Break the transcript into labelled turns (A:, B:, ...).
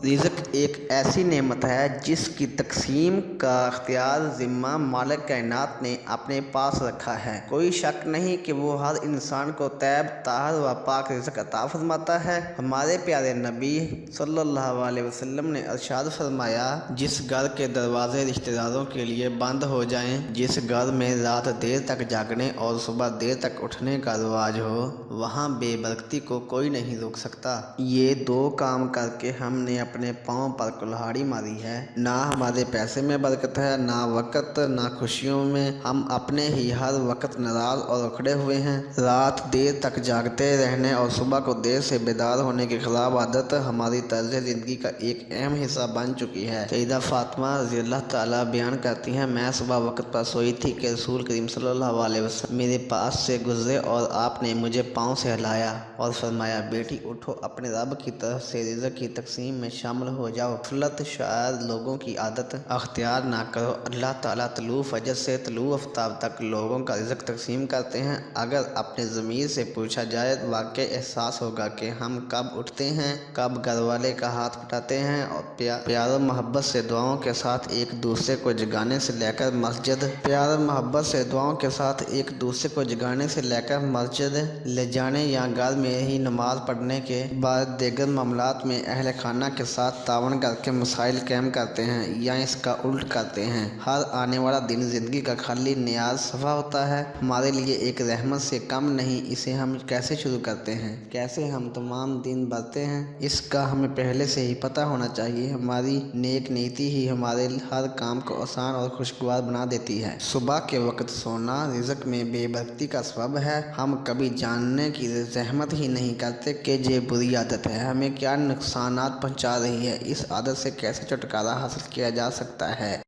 A: رزق ایک ایسی نعمت ہے جس کی تقسیم کا اختیار ذمہ مالک کائنات نے اپنے پاس رکھا ہے۔ کوئی شک نہیں کہ وہ ہر انسان کو طیب طاہر و پاک رزق عطا فرماتا ہے۔ ہمارے پیارے نبی صلی اللہ علیہ وسلم نے ارشاد فرمایا، جس گھر کے دروازے رشتہ داروں کے لیے بند ہو جائیں، جس گھر میں رات دیر تک جاگنے اور صبح دیر تک اٹھنے کا رواج ہو، وہاں بے برکتی کو کوئی نہیں روک سکتا۔ یہ دو کام کر کے ہم نے اپنے پاؤں پر کلہاڑی ماری ہے۔ نہ ہمارے پیسے میں برکت ہے، نہ وقت، نہ خوشیوں میں۔ ہم اپنے ہی ہر وقت ناراض اور اکھڑے ہوئے ہیں۔ رات دیر تک جاگتے رہنے اور صبح کو دیر سے بیدار ہونے کی خراب عادت ہماری طرز زندگی کا ایک اہم حصہ بن چکی ہے۔ سیدہ فاطمہ رضی اللہ تعالیٰ بیان کرتی ہیں، میں صبح وقت پر سوئی تھی کہ رسول کریم صلی اللہ علیہ وسلم میرے پاس سے گزرے اور آپ نے مجھے پاؤں سے ہلایا اور فرمایا، بیٹی اٹھو، اپنے رب کی طرف سے رزق کی تقسیم میں شامل ہو جاؤ۔ غفلت شعار لوگوں کی عادت اختیار نہ کرو۔ اللہ تعالیٰ طلوع فجر سے طلوع آفتاب تک لوگوں کا رزق تقسیم کرتے ہیں۔ اگر اپنے ضمیر سے پوچھا جائے، واقعی احساس ہوگا کہ ہم کب اٹھتے ہیں، کب گھر والے کا ہاتھ پٹاتے ہیں اور پیار و محبت سے دعاؤں کے ساتھ ایک دوسرے کو جگانے سے لے کر مسجد لے جانے یا گھر میں ہی نماز پڑھنے کے بعد دیگر معاملات میں اہل خانہ کے ساتھ تعاون کر کے مسائل قائم کرتے ہیں یا اس کا الٹ کرتے ہیں۔ ہر آنے والا دن زندگی کا خالی نیاز صفحہ ہوتا ہے، ہمارے لیے ایک رحمت سے کم نہیں۔ اسے ہم کیسے شروع کرتے ہیں، کیسے ہم تمام دن بھرتے ہیں، اس کا ہمیں پہلے سے ہی پتہ ہونا چاہیے۔ ہماری نیک نیتی ہی ہمارے ہر کام کو آسان اور خوشگوار بنا دیتی ہے۔ صبح کے وقت سونا رزق میں بے برکتی کا سبب ہے۔ ہم کبھی جاننے کی زحمت ہی نہیں کرتے کہ یہ بری عادت ہے، ہمیں کیا نقصانات پہنچا رہی ہے۔ اس عادت سے کیسے چھٹکارا حاصل کیا جا سکتا ہے؟